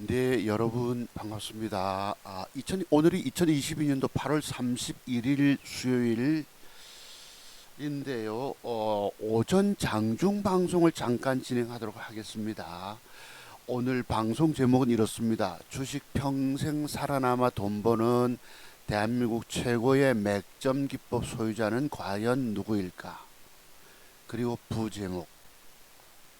네, 여러분 반갑습니다. 오늘이 2022년도 8월 31일 수요일인데요. 오전 장중 방송을 잠깐 진행하도록 하겠습니다. 오늘 방송 제목은 이렇습니다. 주식 평생 살아남아 돈 버는 대한민국 최고의 맥점 기법 소유자는 과연 누구일까? 그리고 부제목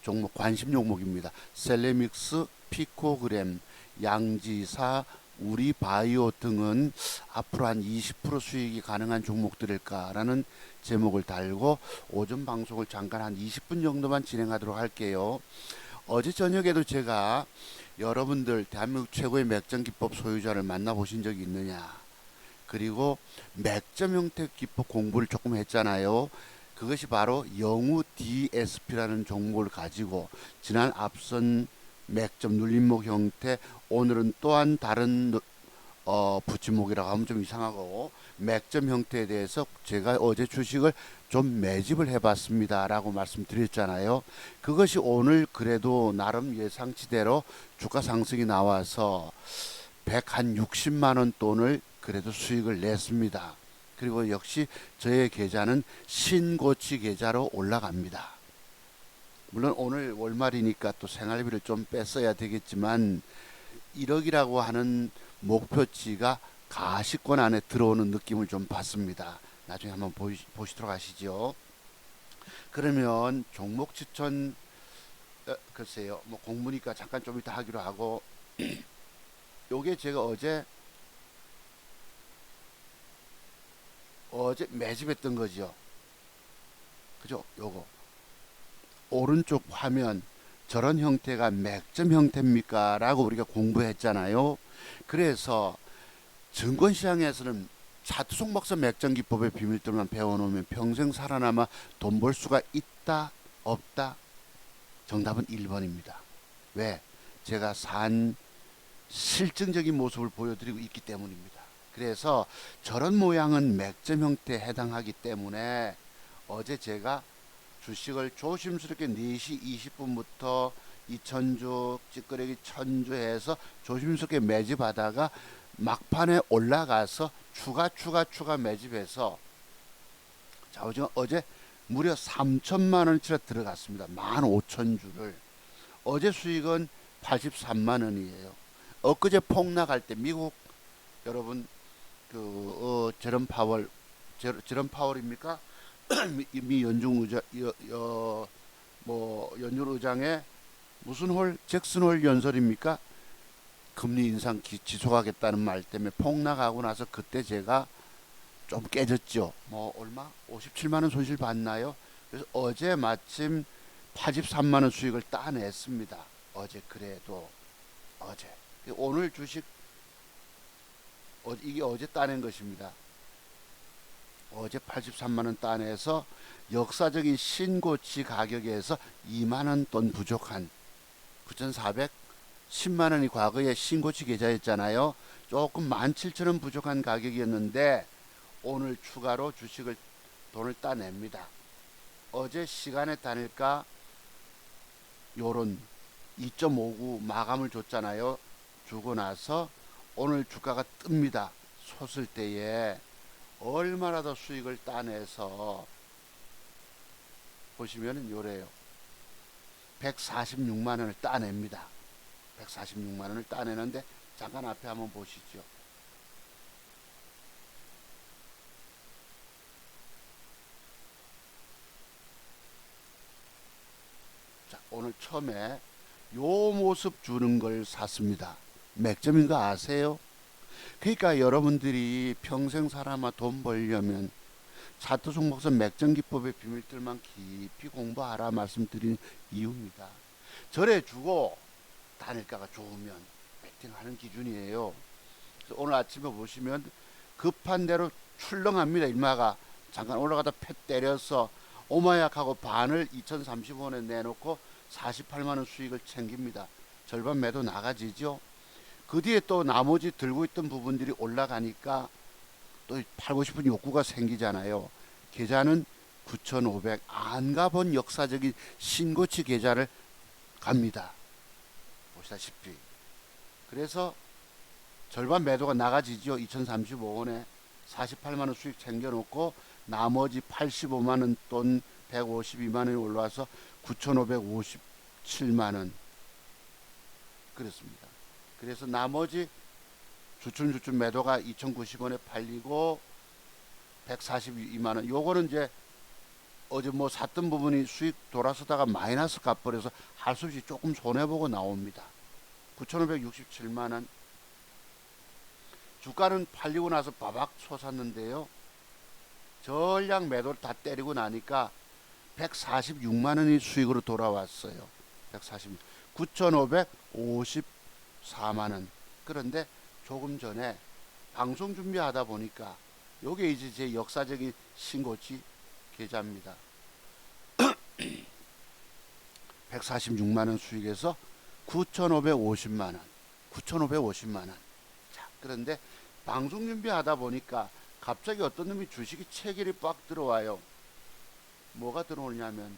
종목 관심 종목입니다. 셀레믹스, 피코그램, 양지사, 우리바이오 등은 앞으로 한 20% 수익이 가능한 종목들일까라는 제목을 달고 오전 방송을 잠깐 한 20분 정도만 진행하도록 할게요. 어제 저녁에도 제가 여러분들 대한민국 최고의 맥점 기법 소유자를 만나보신 적이 있느냐, 그리고 맥점 형태 기법 공부를 조금 했잖아요. 그것이 바로 영우 DSP라는 종목을 가지고 지난 앞선 맥점 눌림목 형태, 오늘은 또한 다른 붙임목이라고 하면 좀 이상하고 맥점 형태에 대해서 제가 어제 주식을 좀 매집을 해봤습니다 라고 말씀드렸잖아요. 그것이 오늘 그래도 나름 예상치대로 주가 상승이 나와서 160만원 돈을 그래도 수익을 냈습니다. 그리고 역시 저의 계좌는 신고치 계좌로 올라갑니다. 물론 오늘 월말이니까 또 생활비를 좀 뺐어야 되겠지만 1억이라고 하는 목표치가 가시권 안에 들어오는 느낌을 좀 받습니다. 나중에 한번 보시도록 하시죠. 그러면 종목 추천, 글쎄요, 뭐 공부니까 잠깐 좀 이따 하기로 하고 요게 제가 어제 매집했던 거죠. 그죠? 요거 오른쪽 화면 저런 형태가 맥점 형태입니까? 라고 우리가 공부했잖아요. 그래서 증권시장에서는 차트 속박사 맥점 기법의 비밀들만 배워놓으면 평생 살아남아 돈 벌 수가 있다 없다? 정답은 1번입니다. 왜? 제가 산 실증적인 모습을 보여드리고 있기 때문입니다. 그래서 저런 모양은 맥점 형태에 해당하기 때문에 어제 제가 주식을 조심스럽게 4시 20분부터 2천주, 찌끄레기 1000주 해서 조심스럽게 매집하다가 막판에 올라가서 추가 매집해서 자, 어제 무려 3천만 원치가 들어갔습니다. 15,000주를. 어제 수익은 83만 원이에요. 엊그제 폭락할 때 미국 여러분 제롬 파월, 제롬 파월입니까? 미 연중 의장, 연준 의장의 무슨 잭슨 홀 연설입니까? 금리 인상 지속하겠다는 말 때문에 폭락하고 나서 그때 제가 좀 깨졌죠. 뭐 얼마? 57만 원 손실 봤나요? 그래서 어제 마침 83만 원 수익을 따냈습니다. 어제 그래도 어제. 오늘 주식 이게 어제 따낸 것입니다. 어제 83만 원 따내서 역사적인 신고치 가격에서 2만 원 돈 부족한 9,410만 원이 과거에 신고치 계좌였잖아요. 조금 17,000원 부족한 가격이었는데 오늘 추가로 주식을 돈을 따냅니다. 어제 시간에 단일가 요런 2.59 마감을 줬잖아요. 주고 나서 오늘 주가가 뜹니다. 솟을 때에 얼마나 더 수익을 따내서 보시면 요래요. 146만 원을 따냅니다. 146만 원을 따내는데 잠깐 앞에 한번 보시죠. 자, 오늘 처음에 요 모습 주는 걸 샀습니다. 맥점인 거 아세요? 그러니까 여러분들이 평생 살아마 돈 벌려면 차트 종목선 맥점 기법의 비밀들만 깊이 공부하라 말씀드린 이유입니다. 절에 주고 단일가가 좋으면 배팅하는 기준이에요. 그래서 오늘 아침에 보시면 급한 대로 출렁합니다. 일마가 잠깐 올라가다 패 때려서 오마약하고 반을 2030원에 내놓고 48만 원 수익을 챙깁니다. 절반 매도 나가지죠. 그 뒤에 또 나머지 들고 있던 부분들이 올라가니까 또 팔고 싶은 욕구가 생기잖아요. 계좌는 9,500 안 가본 역사적인 신고치 계좌를 갑니다. 보시다시피 그래서 절반 매도가 나가지죠. 2035원에 48만원 수익 챙겨놓고 나머지 85만원 돈 152만원이 올라와서 9,557만원 그렇습니다. 그래서 나머지 주춤주춤 매도가 2,090원에 팔리고 142만원 요거는 이제 어제 뭐 샀던 부분이 수익 돌아서다가 마이너스 값버려서 할 수 없이 조금 손해보고 나옵니다. 9,567만원 주가는 팔리고 나서 바박 솟았는데요. 전량 매도를 다 때리고 나니까 146만원이 수익으로 돌아왔어요. 140, 9,554만원. 그런데 조금 전에 방송 준비하다 보니까 요게 이제 제 역사적인 신고치 계좌입니다. 146만원 수익에서 9,550만원. 9,550만원. 자, 그런데 방송 준비하다 보니까 갑자기 어떤 놈이 주식이 체결이 빡 들어와요. 뭐가 들어오냐면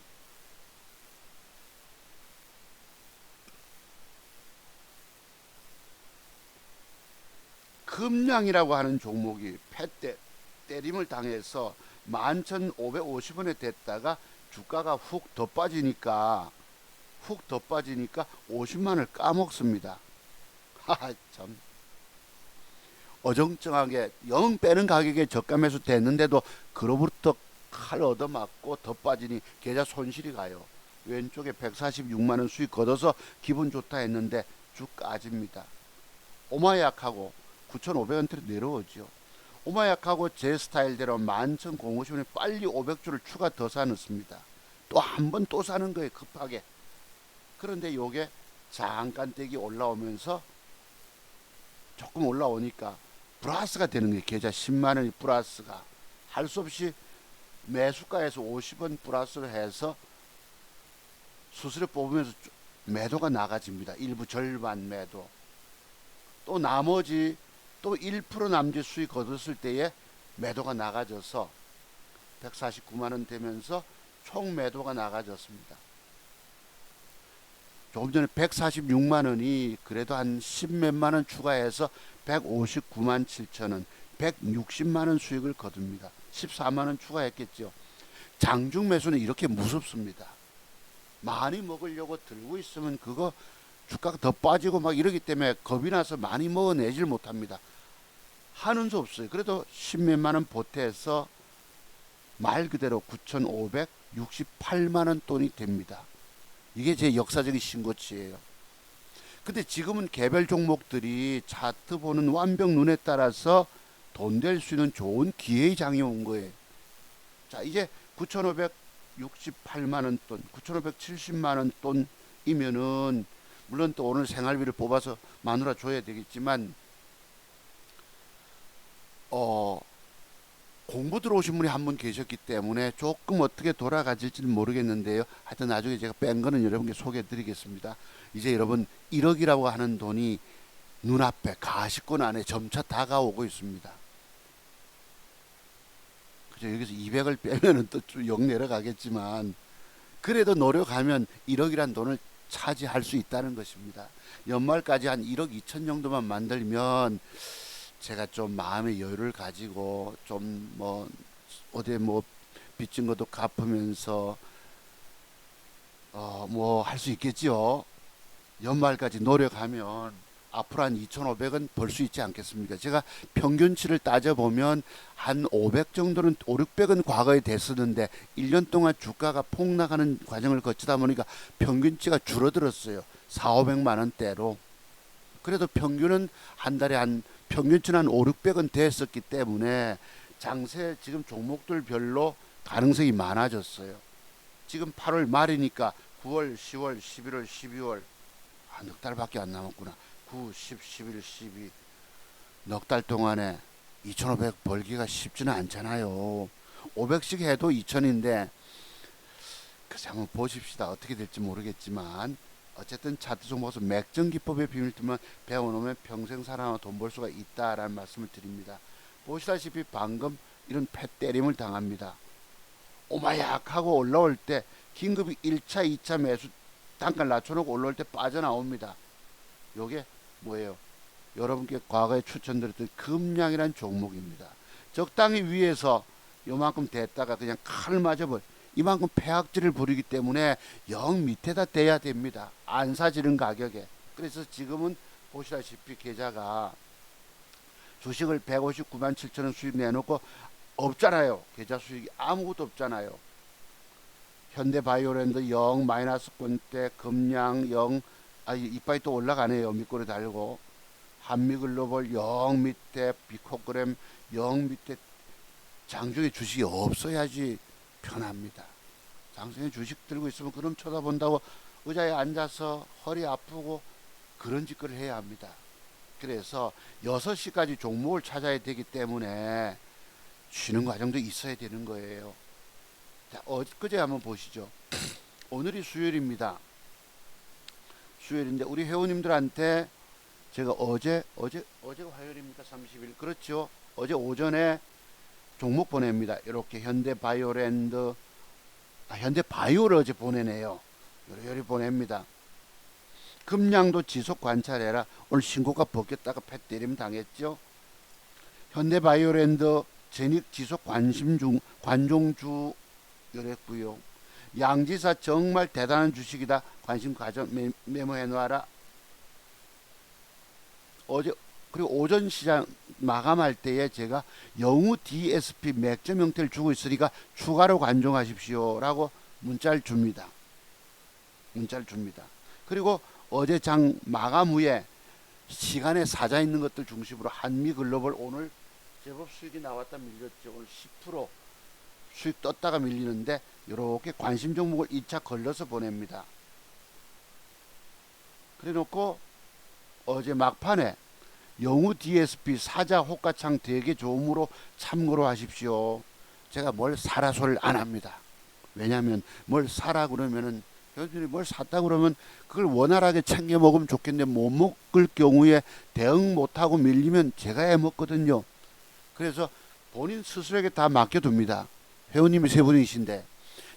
금량이라고 하는 종목이 때림을 당해서 11,550원에 됐다가 주가가 훅 더 빠지니까 50만원을 까먹습니다. 하하 참 어정쩡하게 영 빼는 가격에 저가 매수 됐는데도 그로부터 칼 얻어맞고 더 빠지니 계좌 손실이 가요. 왼쪽에 146만원 수익 걷어서 기분 좋다 했는데 쭉 까집니다. 오마약하고 9,500원대로 내려오죠. 오마약하고 제 스타일대로 11,050원에 빨리 500주를 추가 더 사놓습니다. 또 한 번 또 사는 거예요. 급하게. 그런데 요게 잠깐 떼기 올라오면서 조금 올라오니까 플러스가 되는 거예요. 계좌 10만원이 플러스가. 할 수 없이 매수가에서 50원 플러스를 해서 수수료 뽑으면서 매도가 나가집니다. 일부 절반 매도. 또 나머지 또 1% 남짓 수익 거뒀을 때에 매도가 나가져서 149만원 되면서 총 매도가 나가졌습니다. 조금 전에 146만원이 그래도 한 10몇만원 추가해서 159만 7천원 160만원 수익을 거둡니다. 14만원 추가했겠죠. 장중 매수는 이렇게 무섭습니다. 많이 먹으려고 들고 있으면 그거 주가가 더 빠지고 막 이러기 때문에 겁이 나서 많이 먹어내질 못합니다. 하는 수 없어요. 그래도 10몇만원 보태서 말 그대로 9,568만원 돈이 됩니다. 이게 제 역사적인 신고치예요. 근데 지금은 개별 종목들이 차트 보는 완벽 눈에 따라서 돈 될 수 있는 좋은 기회의 장이 온 거예요. 자, 이제 9,568만원 돈, 9,570만원 돈이면은 물론 또 오늘 생활비를 뽑아서 마누라 줘야 되겠지만 공부 들어오신 분이 한 분 계셨기 때문에 조금 어떻게 돌아가질지는 모르겠는데요. 하여튼 나중에 제가 뺀 거는 여러분께 소개해 드리겠습니다. 이제 여러분 1억이라고 하는 돈이 눈앞에 가시권 안에 점차 다가오고 있습니다. 그죠? 여기서 200을 빼면은 또 영 내려가겠지만 그래도 노력하면 1억이란 돈을 차지할 수 있다는 것입니다. 연말까지 한 1억 2천 정도만 만들면 제가 좀 마음의 여유를 가지고 좀 뭐 어디 뭐 빚진 것도 갚으면서 뭐 할 수 있겠지요. 연말까지 노력하면 앞으로 한 2,500원 벌 수 있지 않겠습니까? 제가 평균치를 따져보면 한 500 정도는 5, 600은 과거에 됐었는데 1년 동안 주가가 폭락하는 과정을 거치다 보니까 평균치가 줄어들었어요. 4, 500만 원대로. 그래도 평균은 한 달에 평균치는 한 5, 600은 됐었기 때문에 장세 지금 종목들별로 가능성이 많아졌어요. 지금 8월 말이니까 9월, 10월, 11월, 12월 넉 달밖에 안 남았구나. 9, 10, 11, 12 넉 달 동안에 2,500 벌기가 쉽지는 않잖아요. 500씩 해도 2,000인데 글쎄 한번 보십시다. 어떻게 될지 모르겠지만 어쨌든 차트 종목에서 맥정 기법의 비밀 틀면 배워놓으면 평생 살아나 돈 벌 수가 있다라는 말씀을 드립니다. 보시다시피 방금 이런 패 때림을 당합니다. 오마약 하고 올라올 때 긴급히 1차, 2차 매수 단가를 낮춰놓고 올라올 때 빠져나옵니다. 요게 뭐예요? 여러분께 과거에 추천드렸던 금양이라는 종목입니다. 적당히 위에서 요만큼 됐다가 그냥 칼을 맞아버려 이만큼 폐악질을 부리기 때문에 영 밑에다 대야 됩니다. 안 사지는 가격에. 그래서 지금은 보시다시피 계좌가 주식을 159만 7천 원 수익 내놓고 없잖아요. 계좌 수익이 아무것도 없잖아요. 현대바이오랜드 0 마이너스권대, 금양 0, 이빨이 또 올라가네요. 밑꼬리 달고 한미글로벌 0 밑에, 비코그램 0 밑에. 장중에 주식이 없어야지 편합니다. 장중에 주식 들고 있으면 그럼 쳐다본다고 의자에 앉아서 허리 아프고 그런 짓거리를 해야 합니다. 그래서 6시까지 종목을 찾아야 되기 때문에 쉬는 과정도 있어야 되는 거예요. 자, 엊그제 한번 보시죠. 오늘이 수요일입니다. 수요일인데 우리 회원님들한테 제가 어제가 화요일입니까? 30일. 그렇죠. 어제 오전에 종목 보냅니다. 이렇게 현대바이오랜드, 현대바이오를 어제 보내네요. 요리 보냅니다. 금량도 지속 관찰해라. 오늘 신고가 벗겼다가 패 때리면 당했죠. 현대바이오랜드 전익 지속 관종주 요랬고요. 양지사 정말 대단한 주식이다. 관심 가져 메모해 놔라. 어제 그리고 오전 시장 마감할 때에 제가 영우 DSP 맥점 형태를 주고 있으니까 추가로 관종하십시오 라고 문자를 줍니다. 그리고 어제 장 마감 후에 시간에 사자 있는 것들 중심으로 한미글로벌 오늘 제법 수익이 나왔다 밀렸죠. 오늘 10% 수익 떴다가 밀리는데 이렇게 관심 종목을 2차 걸러서 보냅니다. 그래 놓고 어제 막판에 영우 DSP 사자 호가창 되게 좋음으로 참고로 하십시오. 제가 뭘 사라 소리를 안 합니다. 왜냐하면 뭘 사라 그러면은 여러분들이 뭘 샀다 그러면 그걸 원활하게 챙겨 먹으면 좋겠는데 못 먹을 경우에 대응 못하고 밀리면 제가 해먹거든요. 그래서 본인 스스로에게 다 맡겨둡니다. 회원님이 세 분이신데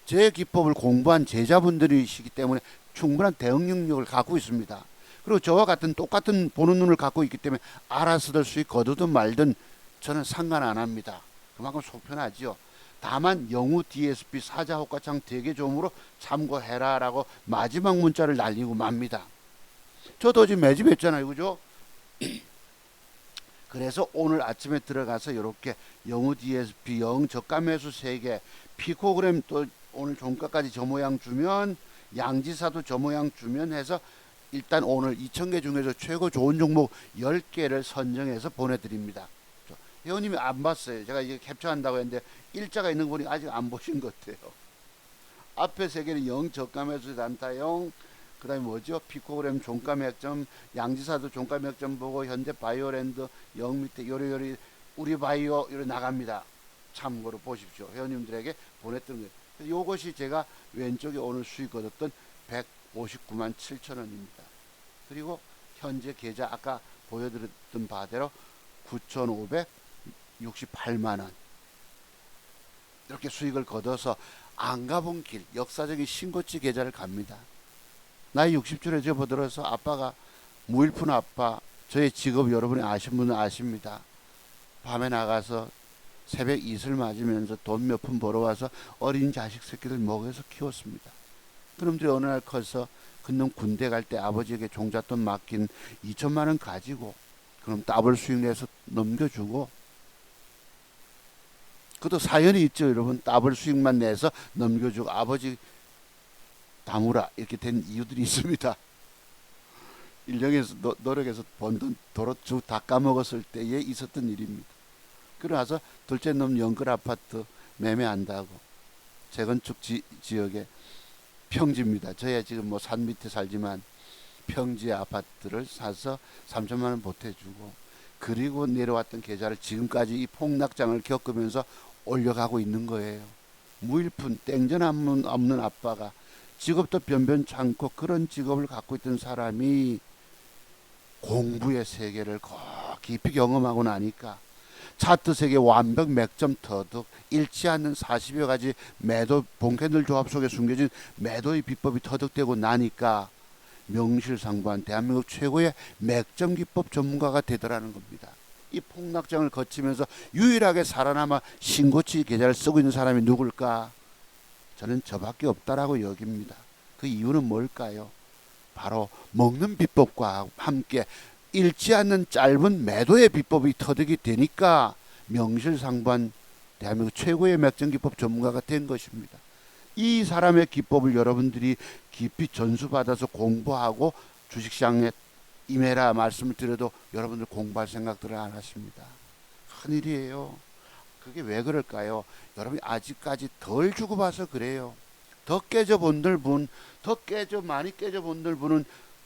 제 기법을 공부한 제자분들이시기 때문에 충분한 대응 능력을 갖고 있습니다. 그리고 저와 같은 똑같은 보는 눈을 갖고 있기 때문에 알아서들 수익 거두든 말든 저는 상관 안 합니다. 그만큼 속편하지요. 다만 영우 DSP 사자 호가창 되게 좋음으로 참고해라 라고 마지막 문자를 날리고 맙니다. 저도 지금 매집했잖아요. 그죠? 그래서 오늘 아침에 들어가서 이렇게 영우 DSP 0 저가 매수 3개 피코그램 또 오늘 종가까지 저 모양 주면 양지사도 저 모양 주면 해서 일단 오늘 2,000개 중에서 최고 좋은 종목 10개를 선정해서 보내드립니다. 회원님이 안 봤어요. 제가 이게 캡처한다고 했는데 일자가 있는 거 보니 아직 안 보신 것 같아요. 앞에 3개는 0 저가 매수 단타 0, 그 다음에 뭐죠? 피코그램 종가 맥점, 양지사도 종가 맥점 보고 현대바이오랜드 0 밑에 요리 우리 바이오 요리 나갑니다. 참고로 보십시오. 회원님들에게 보냈던 거예요. 요것이 제가 왼쪽에 오늘 수익 얻었던 159만 7천 원입니다. 그리고 현재 계좌 아까 보여드렸던 바대로 9,568만 원 이렇게 수익을 거둬서 안 가본 길 역사적인 신고치 계좌를 갑니다. 나이 60줄에 접어들어서 아빠가 무일푼 아빠, 저의 직업 여러분이 아신 분은 아십니다. 밤에 나가서 새벽 이슬 맞으면서 돈 몇 푼 벌어와서 어린 자식 새끼들 먹여서 키웠습니다. 그놈들이 어느 날 커서 그놈 군대 갈 때 아버지에게 종잣돈 맡긴 2천만 원 가지고 그럼 더블 수익 내서 넘겨주고, 그것도 사연이 있죠 여러분. 더블 수익만 내서 넘겨주고 아버지 다무라 이렇게 된 이유들이 있습니다. 인력에서 노력해서 번 돈 도로 쭉 다 까먹었을 때에 있었던 일입니다. 그러나서 둘째 놈 연끌 아파트 매매한다고 재건축 지역에 평지입니다. 저야 지금 뭐 산 밑에 살지만 평지 아파트를 사서 3천만 원 보태주고, 그리고 내려왔던 계좌를 지금까지 이 폭락장을 겪으면서 올려가고 있는 거예요. 무일푼 땡전 없는 아빠가 직업도 변변찮고 그런 직업을 갖고 있던 사람이 공부의 세계를 깊이 경험하고 나니까 차트 세계 완벽 맥점 터득, 잃지 않는 40여 가지 매도 본캐들 조합 속에 숨겨진 매도의 비법이 터득되고 나니까 명실상부한 대한민국 최고의 맥점기법 전문가가 되더라는 겁니다. 이 폭락장을 거치면서 유일하게 살아남아 신고치 계좌를 쓰고 있는 사람이 누굴까? 저는 저밖에 없다라고 여깁니다. 그 이유는 뭘까요? 바로 먹는 비법과 함께 잃지 않는 짧은 매도의 비법이 터득이 되니까 명실상부한 대한민국 최고의 맥점기법 전문가가 된 것입니다. 이 사람의 기법을 여러분들이 깊이 전수받아서 공부하고 주식시장에 임해라 말씀을 드려도 여러분들 공부할 생각들을 안 하십니다. 큰일이에요. 그게 왜 그럴까요? 여러분이 아직까지 덜 주고 봐서 그래요. 더 깨져본들 분, 많이 깨져본들 분은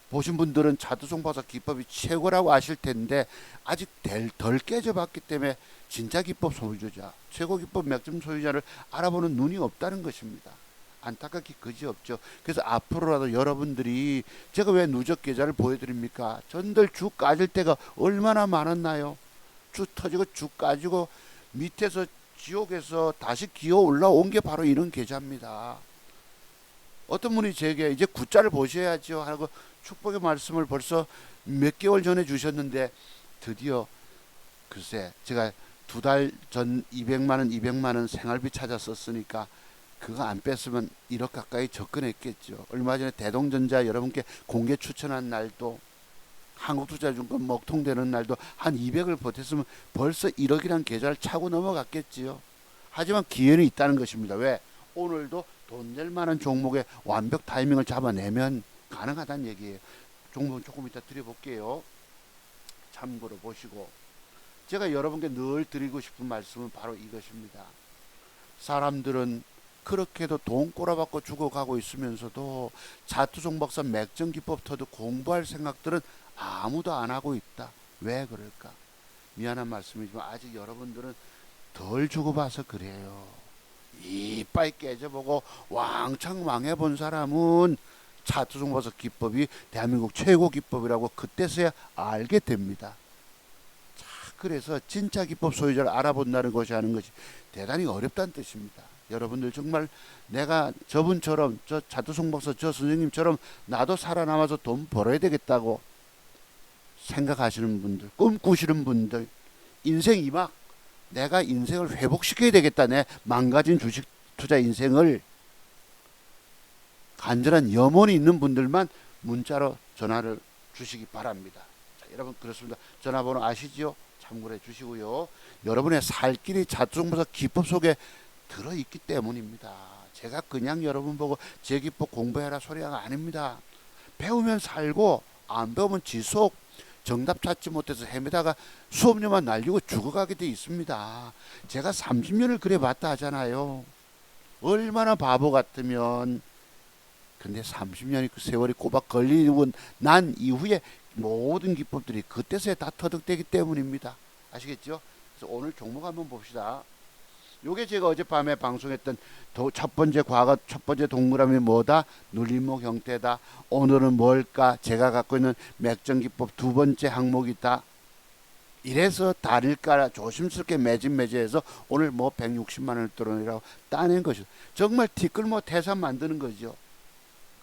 보신 분들은 차트송파사 기법이 최고라고 아실 텐데 아직 덜 깨져봤기 때문에 진짜 기법 소유자, 최고 기법 맥점 소유자를 알아보는 눈이 없다는 것입니다. 안타깝게 그지없죠. 그래서 앞으로라도 여러분들이 제가 왜 누적 계좌를 보여드립니까? 전들 주 까질 때가 얼마나 많았나요? 주 터지고 주 까지고 밑에서 지옥에서 다시 기어 올라온 게 바로 이런 계좌입니다. 어떤 분이 제게 이제 구자를 보셔야죠 하고 축복의 말씀을 벌써 몇 개월 전에 주셨는데 드디어 글쎄 제가 2달 전 200만 원 생활비 찾아 썼으니까 그거 안 뺐으면 1억 가까이 접근했겠죠. 얼마 전에 대동전자 여러분께 공개 추천한 날도 한국투자증권 먹통되는 날도 한 200을 보탰으면 벌써 1억이란 계좌를 차고 넘어갔겠지요. 하지만 기회는 있다는 것입니다. 왜? 오늘도 돈 낼 만한 종목의 완벽 타이밍을 잡아내면 가능하다는 얘기예요. 종목은 조금 이따 드려볼게요. 참고로 보시고 제가 여러분께 늘 드리고 싶은 말씀은 바로 이것입니다. 사람들은 그렇게도 돈 꼬라박고 죽어가고 있으면서도 차트종박사 맥점기법 터도 공부할 생각들은 아무도 안 하고 있다. 왜 그럴까? 미안한 말씀이지만 아직 여러분들은 덜 죽어봐서 그래요. 이빨 깨져보고 왕창 망해본 사람은 차트종박사 기법이 대한민국 최고 기법이라고 그때서야 알게 됩니다. 자, 그래서 진짜 기법 소유자를 알아본다는 것이 하는 것이 대단히 어렵다는 뜻입니다. 여러분들 정말 내가 저분처럼 저 차트송박사 저 선생님처럼 나도 살아남아서 돈 벌어야 되겠다고 생각하시는 분들, 꿈꾸시는 분들, 인생 이막 내가 인생을 회복시켜야 되겠다, 내 망가진 주식 투자 인생을 간절한 염원이 있는 분들만 문자로 전화를 주시기 바랍니다. 자, 여러분 그렇습니다. 전화번호 아시죠? 참고해 주시고요. 여러분의 살 길이 차트송박사 기법 속에 들어있기 때문입니다. 제가 그냥 여러분 보고 제 기법 공부해라 소리가 아닙니다. 배우면 살고 안 배우면 지속, 정답 찾지 못해서 헤매다가 수업료만 날리고 죽어가게 돼 있습니다. 제가 30년을 그래 봤다 하잖아요. 얼마나 바보 같으면. 근데 30년이 그 세월이 꼬박 걸리고 난 이후에 모든 기법들이 그때서야 다 터득되기 때문입니다. 아시겠죠? 그래서 오늘 종목 한번 봅시다. 요게 제가 어젯밤에 방송했던 첫 번째 동그라미 뭐다? 눌림목 형태다. 오늘은 뭘까? 제가 갖고 있는 맥점기법 두 번째 항목이다. 이래서 다릴까 조심스럽게 매진매제해서 오늘 뭐 160만 원을 떨어내라고 따낸 것이죠. 정말 티끌모 태산 만드는 거죠.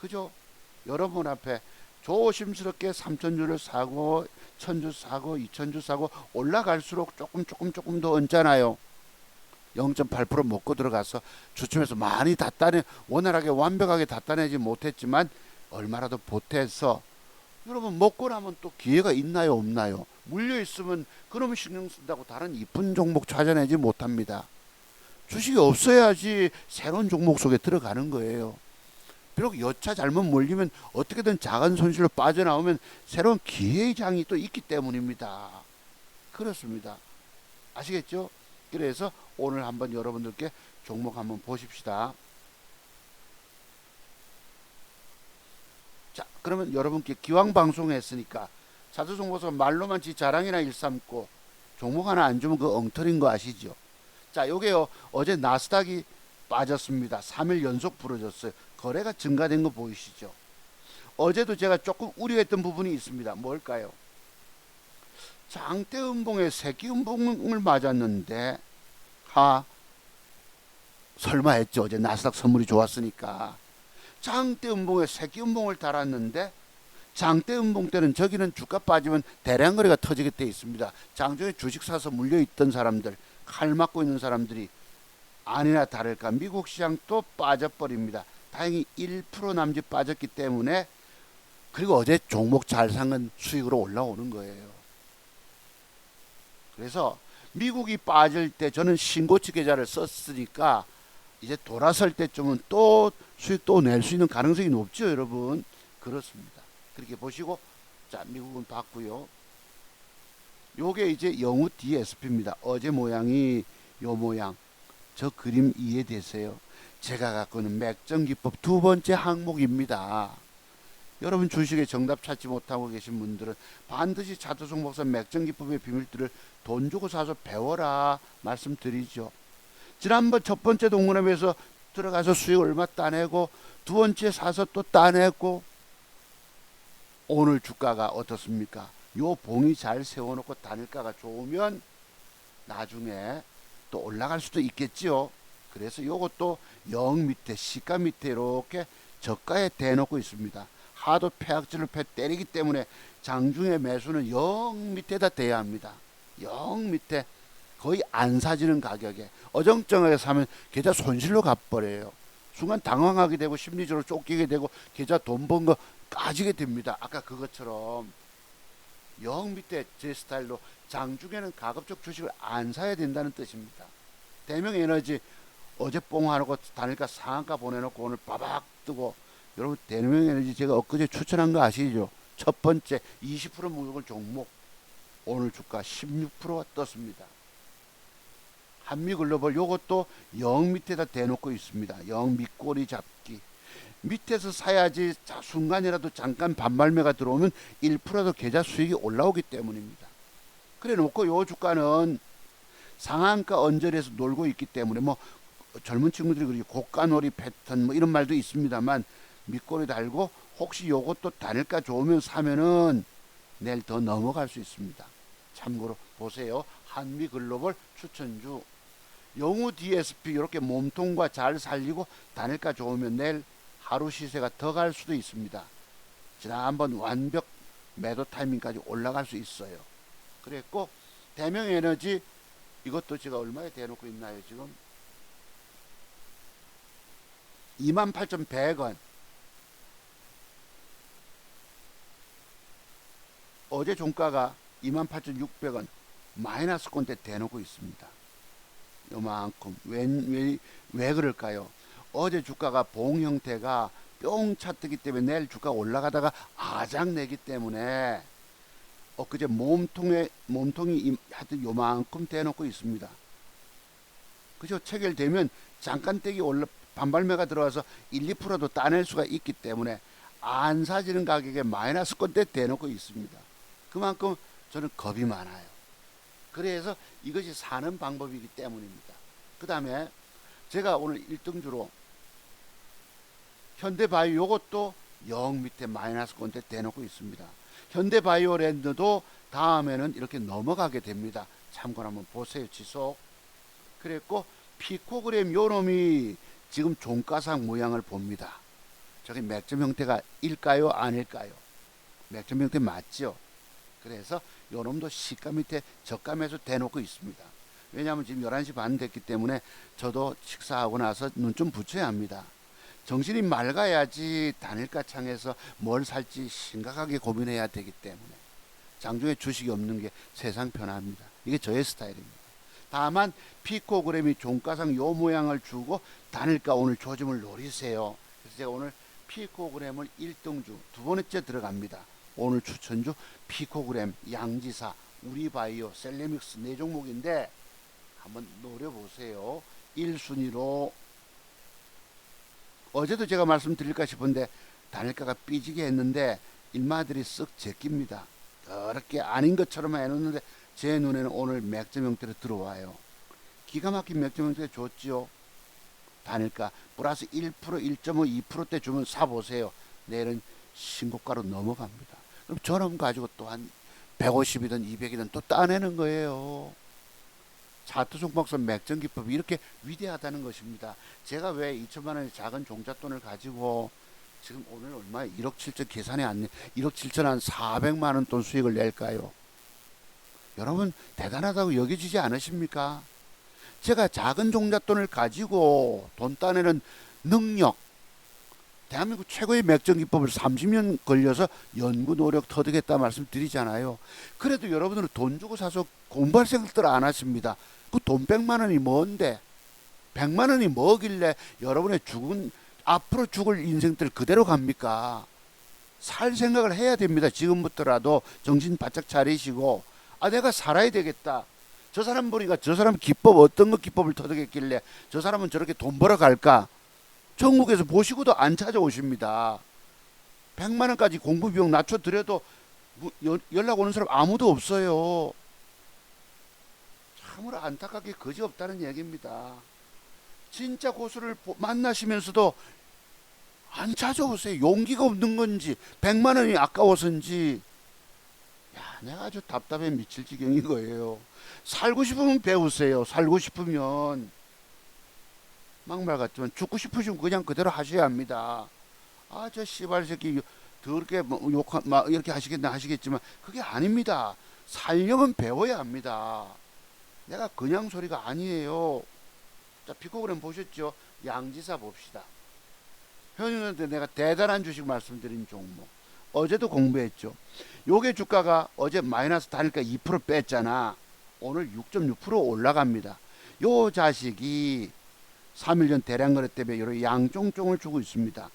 그죠? 여러분 앞에 조심스럽게 3,000주를 사고 1,000주 사고 2,000주 사고 올라갈수록 조금 더 얹잖아요. 0.8% 먹고 들어가서 주춤해서 많이 다 따내 원활하게 완벽하게 다 따내지 못했지만 얼마라도 보태서 여러분 먹고 나면 또 기회가 있나요 없나요? 물려 있으면 그러면 신경 쓴다고 다른 이쁜 종목 찾아내지 못합니다. 주식이 없어야지 새로운 종목 속에 들어가는 거예요. 비록 여차 잘못 몰리면 어떻게든 작은 손실로 빠져나오면 새로운 기회의 장이 또 있기 때문입니다. 그렇습니다. 아시겠죠? 그래서 오늘 한번 여러분들께 종목 한번 보십시다. 자, 그러면 여러분께 기왕 방송했으니까 차트종목에서 말로만 지 자랑이나 일삼고 종목 하나 안 주면 그 엉터리인 거 아시죠? 자, 요게요. 어제 나스닥이 빠졌습니다. 3일 연속 부러졌어요. 거래가 증가된 거 보이시죠? 어제도 제가 조금 우려했던 부분이 있습니다. 뭘까요? 장대 음봉에 새끼 음봉을 맞았는데 설마 했죠. 어제 나스닥 선물이 좋았으니까. 장대 음봉에 새끼 음봉을 달았는데 장대 음봉 때는 저기는 주가 빠지면 대량 거래가 터지게 돼 있습니다. 장중에 주식 사서 물려 있던 사람들, 칼 맞고 있는 사람들이 아니나 다를까 미국 시장 또 빠져버립니다. 다행히 1% 남짓 빠졌기 때문에, 그리고 어제 종목 잘 산 건 수익으로 올라오는 거예요. 그래서 미국이 빠질 때 저는 신고치 계좌를 썼으니까 이제 돌아설 때쯤은 또 수익 또 낼 수 있는 가능성이 높죠, 여러분. 그렇습니다. 그렇게 보시고, 자, 미국은 봤고요. 요게 이제 영우 DSP입니다. 어제 모양이 요 모양. 저 그림 이해되세요? 제가 갖고 있는 맥정기법 두 번째 항목입니다. 여러분 주식에 정답 찾지 못하고 계신 분들은 반드시 차트송 목사 맥정기법의 비밀들을 돈 주고 사서 배워라 말씀드리죠. 지난번 첫 번째 동그라미에서 들어가서 수익 얼마 따내고, 두 번째 사서 또 따내고, 오늘 주가가 어떻습니까? 요 봉이 잘 세워놓고 단일가가 좋으면 나중에 또 올라갈 수도 있겠지요. 그래서 요것도 0 밑에, 시가 밑에 이렇게 저가에 대놓고 있습니다. 하도 폐악질을 때리기 때문에 장중에 매수는 0 밑에다 대야 합니다. 0 밑에 거의 안 사지는 가격에 어정쩡하게 사면 계좌 손실로 가버려요. 순간 당황하게 되고 심리적으로 쫓기게 되고 계좌 돈 번 거 까지게 됩니다. 아까 그것처럼 0 밑에 제 스타일로 장중에는 가급적 주식을 안 사야 된다는 뜻입니다. 대명에너지 어제 뽕하고 단일가 상한가 보내놓고 오늘 바박 뜨고, 여러분 대명에너지 제가 엊그제 추천한 거 아시죠? 첫 번째 20% 물건 종목 오늘 주가 16%가 떴습니다. 한미글로벌 요것도 0 밑에다 대놓고 있습니다. 0 밑꼬리 잡기. 밑에서 사야지 순간이라도 잠깐 반발매가 들어오면 1%도 계좌 수익이 올라오기 때문입니다. 그래 놓고 요 주가는 상한가 언저리에서 놀고 있기 때문에, 뭐 젊은 친구들이 그렇게 고가놀이 패턴 뭐 이런 말도 있습니다만, 밑꼬리 달고 혹시 요것도 단일가 좋으면 사면은 내일 더 넘어갈 수 있습니다. 참고로 보세요. 한미글로벌 추천주 영우 DSP 이렇게 몸통과 잘 살리고 단일가 좋으면 내일 하루 시세가 더 갈 수도 있습니다. 지난번 완벽 매도 타이밍까지 올라갈 수 있어요. 그랬고, 대명에너지 이것도 제가 얼마에 대놓고 있나요? 지금 28,100원. 어제 종가가 28,600원 마이너스 권대 대놓고 있습니다. 요만큼. 왜 그럴까요? 어제 주가가 봉 형태가 뿅 찼기 때문에 내일 주가 올라가다가 아작 내기 때문에 엊그제 몸통이 하여튼 요만큼 대놓고 있습니다. 그죠? 체결되면 잠깐 떼기 반발매가 들어와서 1, 2%도 따낼 수가 있기 때문에 안 사지는 가격에 마이너스 권대 대놓고 있습니다. 그만큼 저는 겁이 많아요. 그래서 이것이 사는 방법이기 때문입니다. 그 다음에 제가 오늘 1등주로 현대바이오 요것도 0 밑에 마이너스 권대 대놓고 있습니다. 현대바이오랜드도 다음에는 이렇게 넘어가게 됩니다. 참고로 한번 보세요. 지속. 그랬고 피코그램 요 놈이 지금 종가상 모양을 봅니다. 저게 맥점 형태가 일까요? 아닐까요? 맥점 형태 맞죠? 그래서 요 놈도 시가 밑에 저가매수 대놓고 있습니다. 왜냐하면 지금 11시 반 됐기 때문에 저도 식사하고 나서 눈 좀 붙여야 합니다. 정신이 맑아야지 단일가 창에서 뭘 살지 심각하게 고민해야 되기 때문에 장중에 주식이 없는 게 세상 편합니다. 이게 저의 스타일입니다. 다만 피코그램이 종가상 요 모양을 주고 단일가 오늘 조짐을 노리세요. 그래서 제가 오늘 피코그램을 1등주 두 번째 들어갑니다. 오늘 추천주 피코그램, 양지사, 우리바이오, 셀레믹스 네 종목인데 한번 노려보세요. 1순위로 어제도 제가 말씀드릴까 싶은데 단일가가 삐지게 했는데 일마들이 쓱 제낍니다. 그렇게 아닌 것처럼 해놓는데 제 눈에는 오늘 맥점 형태로 들어와요. 기가 막힌 맥점 형태가 좋지요. 단일가 플러스 1%, 1.5, 2%대 주면 사보세요. 내일은 신고가로 넘어갑니다. 그럼 저놈 가지고 또 한 150이든 200이든 또 따내는 거예요. 차트 종목선 맥점 기법이 이렇게 위대하다는 것입니다. 제가 왜 2천만 원의 작은 종잣돈을 가지고 지금 오늘 얼마 1억 7천 계산이 안 돼. 1억 7천 한 400만 원 돈 수익을 낼까요? 여러분 대단하다고 여겨지지 않으십니까? 제가 작은 종잣돈을 가지고 돈 따내는 능력, 대한민국 최고의 맥정 기법을 30년 걸려서 연구 노력 터득했다 말씀드리잖아요. 그래도 여러분들은 돈 주고 사서 공부할 생각들 안 하십니다. 그 돈 100만 원이 뭔데? 100만 원이 뭐길래 여러분의 앞으로 죽을 인생들 그대로 갑니까? 살 생각을 해야 됩니다. 지금부터라도 정신 바짝 차리시고, 아, 내가 살아야 되겠다. 저 사람 보니까 저 사람 기법, 어떤 거 기법을 터득했길래 저 사람은 저렇게 돈 벌어 갈까? 전국에서 보시고도 안 찾아오십니다. 100만 원까지 공부 비용 낮춰드려도 연락 오는 사람 아무도 없어요. 참으로 안타깝게 거지 없다는 얘기입니다. 진짜 고수를 만나시면서도 안 찾아오세요. 용기가 없는 건지 100만 원이 아까워서인지. 야, 내가 아주 답답해 미칠 지경인 거예요. 살고 싶으면 배우세요. 살고 싶으면. 막말 같지만 죽고 싶으시면 그냥 그대로 하셔야 합니다. 아, 저 씨발 새끼 더럽게 막 이렇게 하시겠나 하시겠지만 그게 아닙니다. 살려면 배워야 합니다. 내가 그냥 소리가 아니에요. 자, 피코그램 보셨죠? 양지사 봅시다. 현윤한테 내가 대단한 주식 말씀드린 종목. 어제도 공부했죠. 요게 주가가 어제 마이너스 다니까 2% 뺐잖아. 오늘 6.6% 올라갑니다. 요 자식이 3일 전 대량 거래 때문에 이런 양쫑쫑을 주고 있습니다.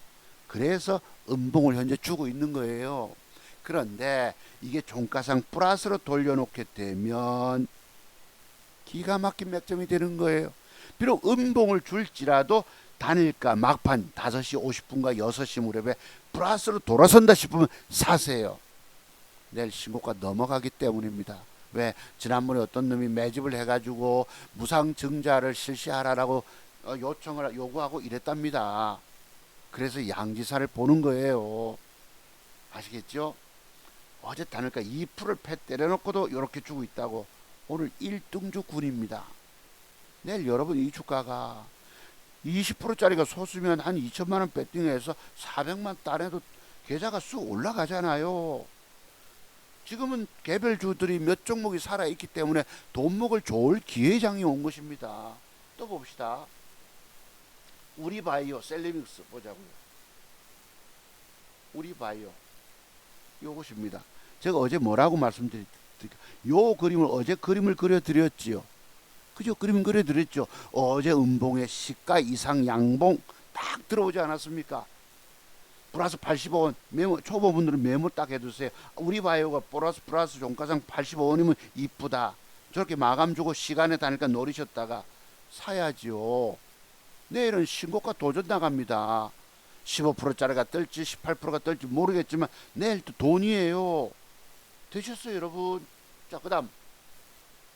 그래서 음봉을 현재 주고 있는 거예요. 그런데 이게 종가상 플러스로 돌려놓게 되면 기가 막힌 맥점이 되는 거예요. 비록 음봉을 줄지라도 단일가 막판 5시 50분과 6시 무렵에 플러스로 돌아선다 싶으면 사세요. 내일 신고가 넘어가기 때문입니다. 왜? 지난번에 어떤 놈이 매집을 해가지고 무상증자를 실시하라라고 요구하고 이랬답니다. 그래서 양지사를 보는 거예요. 아시겠죠? 어제 단일가 2%를 패 때려놓고도 이렇게 주고 있다고. 오늘 1등주 군입니다. 내일 여러분 이 주가가 20%짜리가 소수면 한 2천만 원 배팅해서 400만 따내도 계좌가 쑥 올라가잖아요. 지금은 개별주들이 몇 종목이 살아있기 때문에 돈 먹을 좋을 기회장이 온 것입니다. 또 봅시다. 우리바이오 셀레믹스 보자고요. 우리바이오 요것입니다. 제가 어제 뭐라고 말씀드릴까요? 요 그림을 어제 그림을 그려드렸지요. 그죠? 그림 그려드렸죠. 어제 음봉의 시가 이상 양봉 딱 들어오지 않았습니까? 플러스 85원 메모, 초보분들은 메모 딱 해두세요. 우리바이오가 플러스 종가상 85원이면 이쁘다. 저렇게 마감 주고 시간에 다니까 노리셨다가 사야지요. 내일은 신고가 도전 나갑니다. 15%짜리가 뜰지 18%가 뜰지 모르겠지만 내일 또 돈이에요. 되셨어요 여러분? 자, 그 다음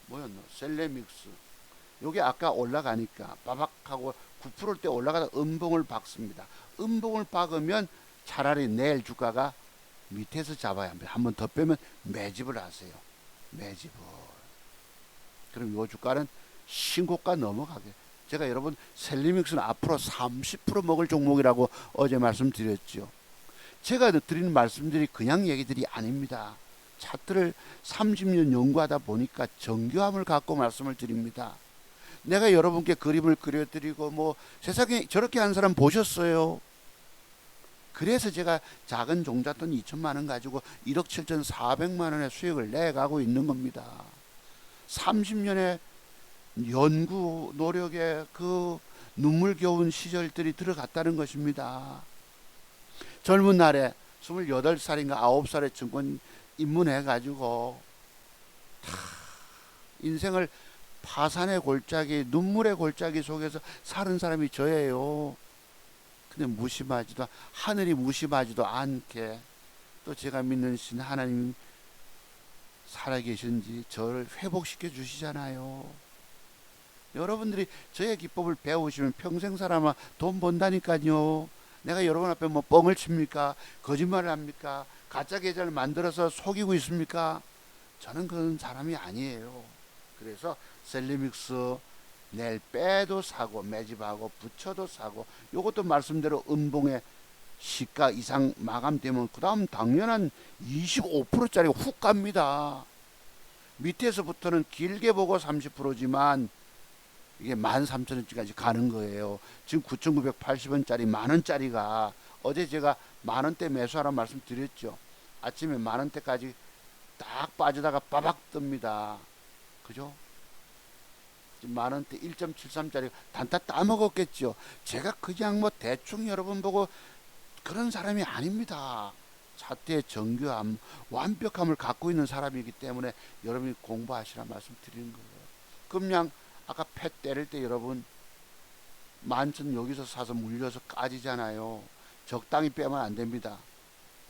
뭐였노? 셀레믹스. 요게 아까 올라가니까 바박하고 9%대 올라가다 음봉을 박습니다. 음봉을 박으면 차라리 내일 주가가 밑에서 잡아야 합니다. 한 번 더 빼면 매집을 하세요. 매집을. 그럼 요 주가는 신고가 넘어가게. 제가 여러분 셀레믹스는 앞으로 30% 먹을 종목이라고 어제 말씀드렸죠. 제가 드리는 말씀들이 그냥 얘기들이 아닙니다. 차트를 30년 연구하다 보니까 정교함을 갖고 말씀을 드립니다. 내가 여러분께 그림을 그려드리고 뭐 세상에 저렇게 한 사람 보셨어요? 그래서 제가 작은 종잣돈 2천만 원 가지고 1억 7천4백만 원의 수익을 내가고 있는 겁니다. 30년의 연구 노력에 그 눈물겨운 시절들이 들어갔다는 것입니다. 젊은 날에 28살인가 9살에 증권 입문해가지고 인생을 파산의 골짜기, 눈물의 골짜기 속에서 사는 사람이 저예요. 근데 무심하지도, 하늘이 무심하지도 않게 또 제가 믿는 신 하나님 살아계신지 저를 회복시켜 주시잖아요. 여러분들이 저의 기법을 배우시면 평생 살아만 돈 번다니까요. 내가 여러분 앞에 뭐 뻥을 칩니까? 거짓말을 합니까? 가짜 계좌를 만들어서 속이고 있습니까? 저는 그런 사람이 아니에요. 그래서 셀레믹스 내일 빼도 사고 매집하고 붙여도 사고, 요것도 말씀대로 음봉에 시가 이상 마감되면 그 다음 당연한 25%짜리가 훅 갑니다. 밑에서부터는 길게 보고 30%지만 이게 13,000원까지 가는 거예요. 지금 9,980원짜리 만원짜리가 어제 제가 만원대 매수하라는 말씀 드렸죠. 아침에 만원대까지 딱 빠지다가 빠박 뜹니다. 그죠? 만원대 1.73짜리 단타 따먹었겠죠. 제가 그냥 뭐 대충 여러분 보고 그런 사람이 아닙니다. 차트의 정교함, 완벽함을 갖고 있는 사람이기 때문에 여러분이 공부하시라 말씀 드리는 거예요. 그냥 아까 패 때릴 때 여러분 만천 여기서 사서 물려서 까지잖아요. 적당히 빼면 안 됩니다.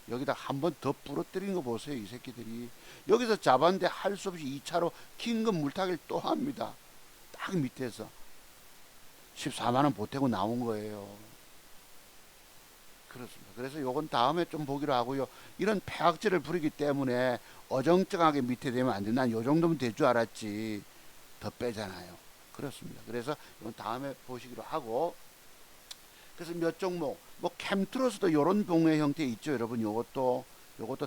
여기다 한 번 더 부러뜨린 거 보세요. 이 새끼들이 여기서 잡았는데 할 수 없이 2차로 긴급 물타기를 또 합니다. 딱 밑에서 14만원 보태고 나온 거예요. 그렇습니다. 그래서 요건 다음에 좀 보기로 하고요. 이런 폐악질을 부리기 때문에 어정쩡하게 밑에 되면 안 돼. 난 요 정도면 될 줄 알았지. 더 빼잖아요. 그렇습니다. 그래서 이건 다음에 보시기로 하고, 그래서 몇 종목 뭐 캠트로스도 요런 봉의 형태 있죠. 여러분 요것도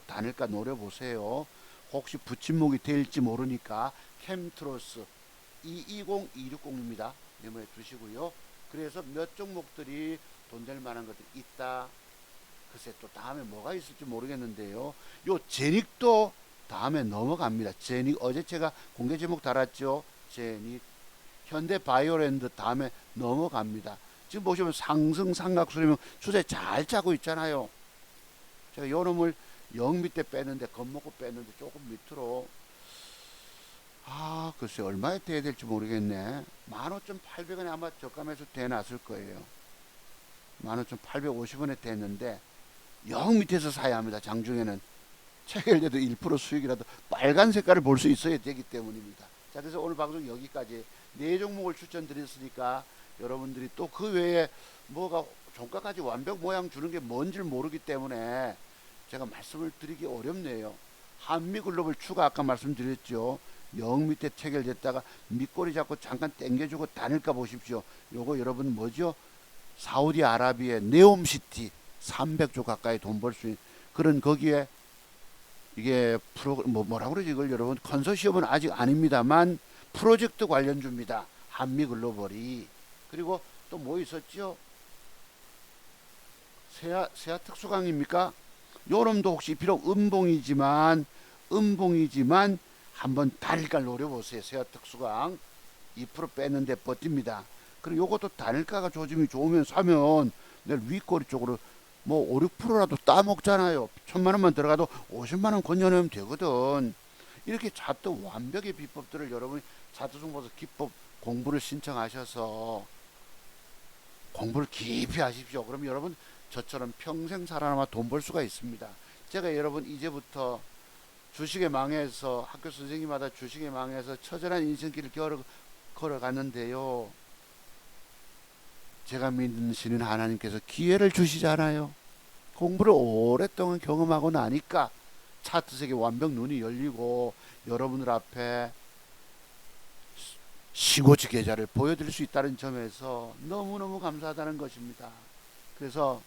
다닐까 노려보세요. 혹시 붙임목이 될지 모르니까 캠트로스 220260입니다. 메모해 두시고요. 그래서 몇 종목들이 돈 될 만한 것들이 있다. 글쎄 또 다음에 뭐가 있을지 모르겠는데요. 요 제닉도 다음에 넘어갑니다. 제닉 어제 제가 공개 제목 달았죠. 제닉 현대바이오랜드 다음에 넘어갑니다. 지금 보시면 상승 삼각수렴 추세 잘 짜고 있잖아요. 제가 요 놈을 0 밑에 뺐는데 겁먹고 뺐는데 조금 밑으로 글쎄 얼마에 돼야 될지 모르겠네. 15,800원에 아마 저가매수 돼놨을 거예요. 15,850원에 됐는데 영 밑에서 사야 합니다. 장중에는 체결돼도 1% 수익이라도 빨간 색깔을 볼 수 있어야 되기 때문입니다. 자, 그래서 오늘 방송 여기까지 4종목을 추천드렸으니까 여러분들이 또 그 외에 뭐가 종가까지 완벽 모양 주는 게 뭔지를 모르기 때문에 제가 말씀을 드리기 어렵네요. 한미글로벌 추가 아까 말씀드렸죠. 영 밑에 체결됐다가 밑꼬리 잡고 잠깐 당겨주고 다닐까 보십시오. 요거 여러분 뭐죠? 사우디아라비아의 네옴시티 300조 가까이 돈 벌 수 있는 그런 거기에 이게 뭐라고 그러지 이걸 여러분 컨소시엄은 아직 아닙니다만 프로젝트 관련주입니다. 한미글로벌이. 그리고 또 뭐 있었죠? 세아 특수강입니까? 요놈도 혹시 비록 음봉이지만 한번 단일가를 노려보세요. 세아 특수강 2% 뺐는데 버팁니다. 그리고 요것도 단일가가 조짐이 좋으면 사면 내일 윗꼬리 쪽으로 뭐 5, 6%라도 따먹잖아요. 1,000만원만 들어가도 50만원 건져내면 되거든. 이렇게 차트 완벽의 비법들을 여러분이 차트송보서 기법 공부를 신청하셔서 공부를 깊이 하십시오. 그럼 여러분 저처럼 평생 살아남아 돈 벌 수가 있습니다. 제가 여러분 이제부터 주식에 망해서 학교 선생님마다 주식에 망해서 처절한 인생길을 걸어갔는데요. 제가 믿으시는 하나님께서 기회를 주시잖아요. 공부를 오랫동안 경험하고 나니까 차트 세계 완벽 눈이 열리고 여러분들 앞에 시고치 계좌를 보여드릴 수 있다는 점에서 너무너무 감사하다는 것입니다. 그래서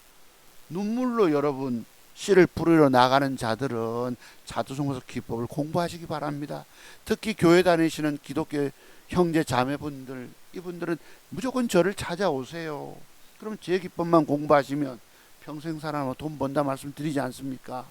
눈물로 여러분 씨를 뿌리러 나가는 자들은 차트송보서 기법을 공부하시기 바랍니다. 특히 교회 다니시는 기독교 형제 자매분들, 이분들은 무조건 저를 찾아오세요. 그럼 제 기법만 공부하시면 평생 살아남아 돈 번다 말씀드리지 않습니까?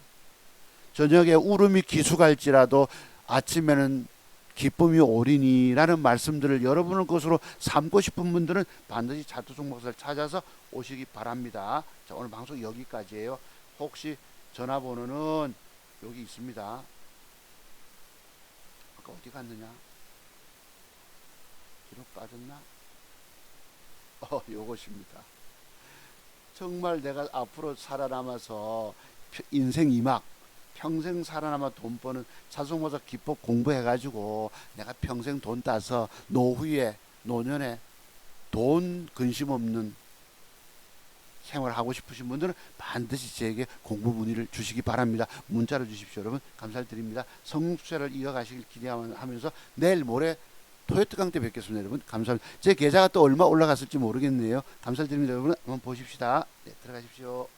저녁에 울음이 기수갈지라도 아침에는 기쁨이 오리니라는 말씀들을 여러분의 것으로 삼고 싶은 분들은 반드시 차트송목사를 찾아서 오시기 바랍니다. 자, 오늘 방송 여기까지예요. 혹시 전화번호는 여기 있습니다. 아까 어디 갔느냐? 뒤로 빠졌나? 요것입니다. 정말 내가 앞으로 살아남아서 인생 2막 평생 살아남아 돈 버는 차트송보서 기법 공부해가지고 내가 평생 돈 따서 노년에 돈 근심 없는 생활하고 싶으신 분들은 반드시 제게 공부 문의를 주시기 바랍니다. 문자로 주십시오. 여러분 감사드립니다. 성숙세를 이어가시길 기대하면서 내일 모레 토요트 강때 뵙겠습니다. 여러분 감사합니다. 제 계좌가 또 얼마 올라갔을지 모르겠네요. 감사드립니다. 여러분 한번 보십시다. 네, 들어가십시오.